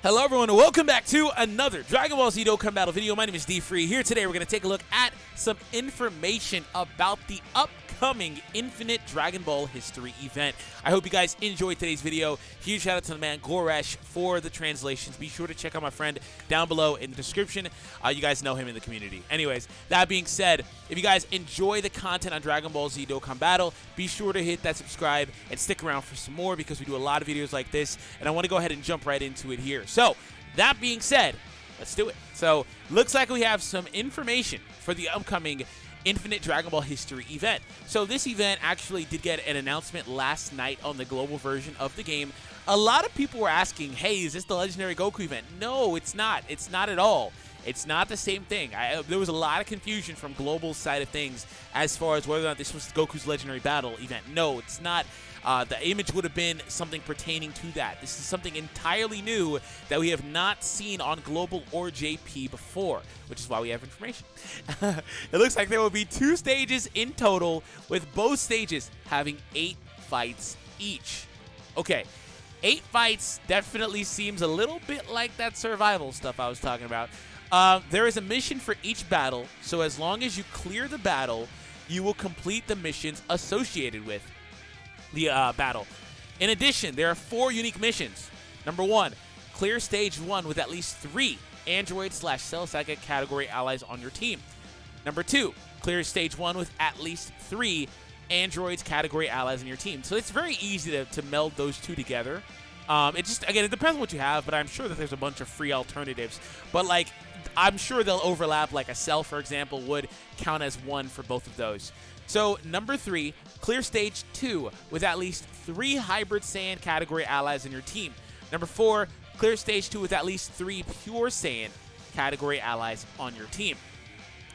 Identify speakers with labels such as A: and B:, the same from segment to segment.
A: Hello everyone and welcome back to another Dragon Ball Z Dokkan Battle video. My name is DFree. Here today we're going to take a look at some information about the upcoming Infinite Dragon Ball History event. I hope you guys enjoyed today's video. Huge shout out to the man Goresh for the translations. Be sure to check out my friend down below in the description. You guys know him in the community. Anyways, that being said, if you guys enjoy the content on Dragon Ball Z Dokkan Battle, be sure to hit that subscribe and stick around for some more because we do a lot of videos like this, and I want to go ahead and jump right into it here. So, that being said, let's do it. So, looks like we have some information for the upcoming Infinite Dragon Ball History event. So, this event actually did get an announcement last night on the global version of the game. A lot of people were asking, hey, is this the Legendary Goku event? No, it's not. It's not at all. It's not the same thing. There was a lot of confusion from global side of things as far as whether or not this was Goku's Legendary Battle event. No, it's not. The image would have been something pertaining to that. This is something entirely new that we have not seen on Global or JP before, which is why we have information. It looks like there will be 2 stages in total, with both stages having 8 fights each. Okay, 8 fights definitely seems a little bit like that survival stuff I was talking about. There is a mission for each battle, so as long as you clear the battle, you will complete the missions associated with the battle. In addition, there are 4 unique missions. Number 1, clear stage 1 with at least 3 Android/Cell Saga category allies on your team. Number 2, clear stage 1 with at least 3 Androids category allies on your team. So it's very easy to meld those two together. It just, again, it depends on what you have, but I'm sure that there's a bunch of free alternatives. But, like, I'm sure they'll overlap, like a Cell, for example, would count as one for both of those. So, number 3, clear stage 2 with at least 3 Hybrid Saiyan category allies in your team. Number 4, clear stage 2 with at least 3 Pure Saiyan category allies on your team.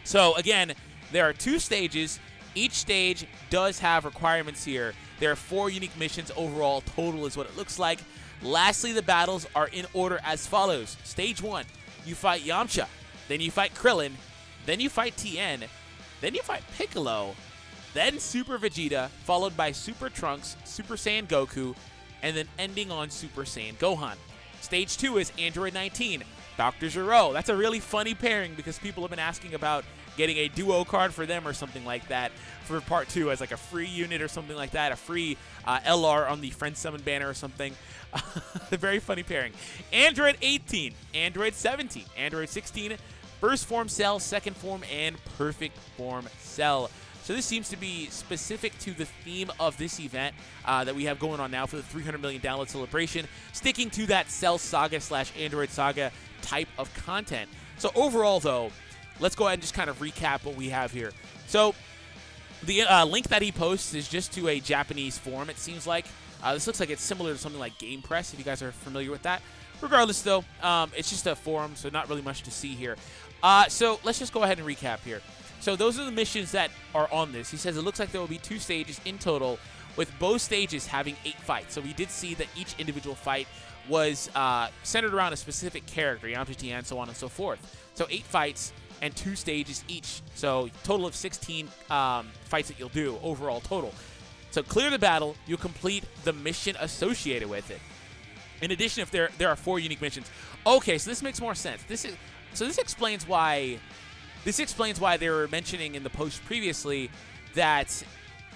A: So, again, there are 2 stages. Each stage does have requirements here. There are 4 unique missions overall. Total is what it looks like. Lastly, the battles are in order as follows. Stage 1, you fight Yamcha. Then you fight Krillin. Then you fight Tien. Then you fight Piccolo. Then Super Vegeta, followed by Super Trunks, Super Saiyan Goku, and then ending on Super Saiyan Gohan. Stage 2 is Android 19, Dr. Gero. That's a really funny pairing because people have been asking about getting a duo card for them or something like that for part 2 as like a free unit or something like that, a free LR on the Friend Summon banner or something. A very funny pairing. Android 18, Android 17, Android 16, First Form Cell, Second Form, and Perfect Form Cell. So this seems to be specific to the theme of this event that we have going on now for the 300 million download celebration, sticking to that Cell Saga / Android Saga type of content. So overall, though, let's go ahead and just kind of recap what we have here. So the link that he posts is just to a Japanese forum, it seems like. This looks like it's similar to something like Game Press, if you guys are familiar with that. Regardless, though, it's just a forum, so not really much to see here. So let's just go ahead and recap here. So those are the missions that are on this. He says it looks like there will be 2 stages in total, with both stages having 8 fights. So we did see that each individual fight was centered around a specific character, Yamcha, Tien, so on and so forth. So 8 fights and 2 stages each. So total of 16 fights that you'll do overall total. So clear the battle, you'll complete the mission associated with it. In addition, if there are 4 unique missions. Okay, so this makes more sense. This explains why they were mentioning in the post previously that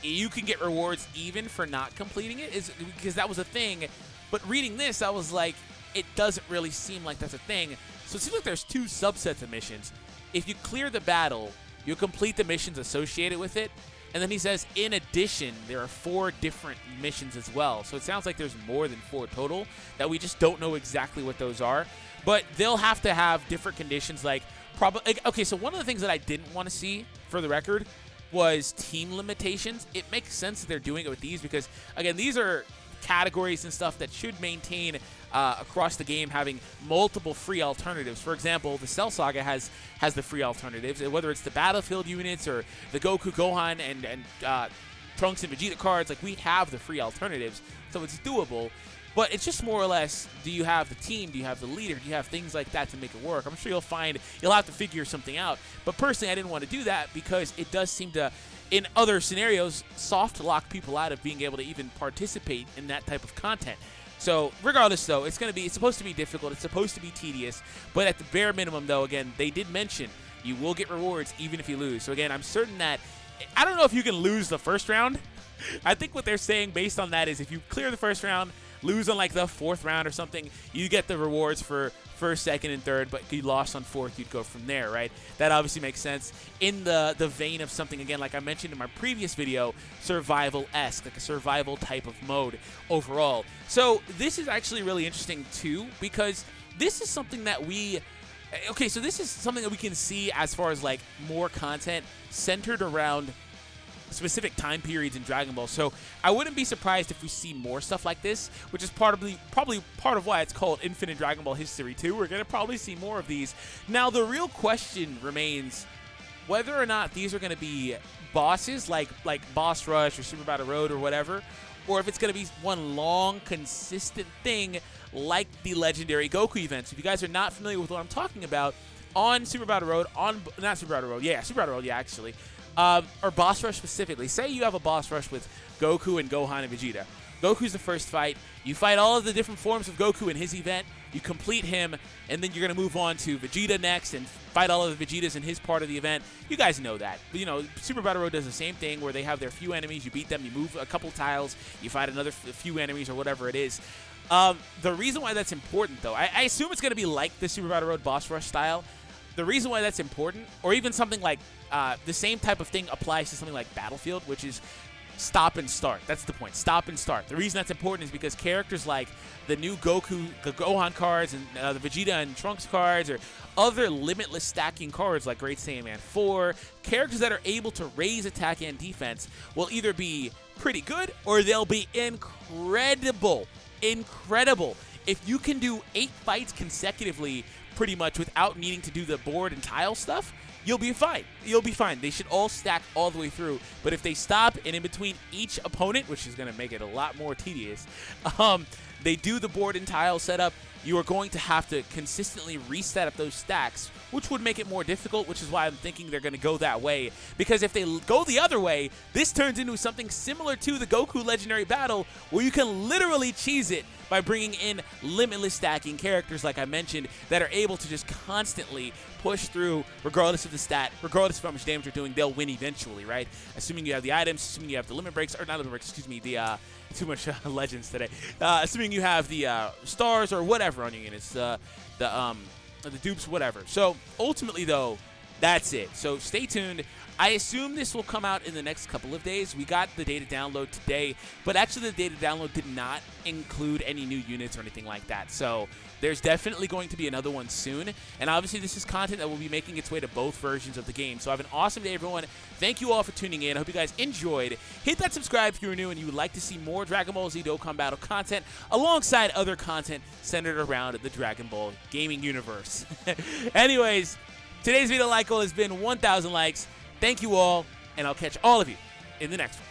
A: you can get rewards even for not completing it, is because that was a thing. But reading this, I was like, it doesn't really seem like that's a thing. So it seems like there's 2 subsets of missions. If you clear the battle, you'll complete the missions associated with it. And then he says, in addition, there are 4 different missions as well. So it sounds like there's more than 4 total that we just don't know exactly what those are. But they'll have to have different conditions, like probably. Okay, so one of the things that I didn't want to see, for the record, was team limitations. It makes sense that they're doing it with these because, again, these are categories and stuff that should maintain across the game, having multiple free alternatives. For example, the Cell Saga has the free alternatives, whether it's the Battlefield units or the Goku, Gohan, and Trunks and Vegeta cards. Like, we have the free alternatives, so it's doable. But it's just more or less, do you have the team? Do you have the leader? Do you have things like that to make it work? I'm sure you'll have to figure something out. But personally, I didn't want to do that because it does seem to, in other scenarios, soft lock people out of being able to even participate in that type of content. So regardless, though, it's supposed to be difficult. It's supposed to be tedious. But at the bare minimum, though, again, they did mention you will get rewards even if you lose. So again, I'm certain that I don't know if you can lose the first round. I think what they're saying based on that is if you clear the first round, lose on like the 4th round or something, you get the rewards for first, second, and third, but you lost on 4th, you'd go from there, right? That obviously makes sense in the vein of something, again, like I mentioned in my previous video, survival-esque, like a survival type of mode overall. So this is actually really interesting too, because this is something that so this is something that we can see as far as like more content centered around specific time periods in Dragon Ball. So I wouldn't be surprised if we see more stuff like this, which is probably part of why it's called Infinite Dragon Ball History 2. We're going to probably see more of these. Now, the real question remains whether or not these are going to be bosses like Boss Rush or Super Battle Road or whatever, or if it's going to be one long, consistent thing like the legendary Goku events. If you guys are not familiar with what I'm talking about, on Super Battle Road, Super Battle Road, actually, or Boss Rush specifically. Say you have a Boss Rush with Goku and Gohan and Vegeta. Goku's the first fight. You fight all of the different forms of Goku in his event. You complete him, and then you're going to move on to Vegeta next and fight all of the Vegetas in his part of the event. You guys know that. But, you know, Super Battle Road does the same thing where they have their few enemies. You beat them. You move a couple tiles. You fight another few enemies or whatever it is. The reason why that's important, though, I assume it's going to be like the Super Battle Road Boss Rush style. The reason why that's important, or even something like the same type of thing applies to something like Battlefield, which is stop and start. That's the point. Stop and start. The reason that's important is because characters like the new Gohan cards and the Vegeta and Trunks cards, or other limitless stacking cards like Great Saiyaman 4, characters that are able to raise attack and defense will either be pretty good or they'll be incredible. Incredible. If you can do 8 fights consecutively pretty much without needing to do the board and tile stuff, you'll be fine. You'll be fine. They should all stack all the way through. But if they stop and in between each opponent, which is going to make it a lot more tedious, they do the board and tile setup, you are going to have to consistently reset up those stacks, which would make it more difficult, which is why I'm thinking they're going to go that way. Because if they go the other way, this turns into something similar to the Goku Legendary Battle, where you can literally cheese it by bringing in limitless stacking characters, like I mentioned, that are able to just constantly push through regardless of the stat, regardless of how much damage you're doing, they'll win eventually, right? Assuming you have the items, assuming you have the limit breaks, or not limit breaks, excuse me, the too much legends today. Assuming you have the stars or whatever on your units, the dupes, whatever. So ultimately, though, that's it. So stay tuned. I assume this will come out in the next couple of days. We got the data download today, but actually the data download did not include any new units or anything like that. So there's definitely going to be another one soon. And obviously this is content that will be making its way to both versions of the game. So have an awesome day, everyone. Thank you all for tuning in. I hope you guys enjoyed. Hit that subscribe if you're new and you would like to see more Dragon Ball Z Dokkan Battle content alongside other content centered around the Dragon Ball gaming universe. Anyways, today's video like goal has been 1,000 likes. Thank you all, and I'll catch all of you in the next one.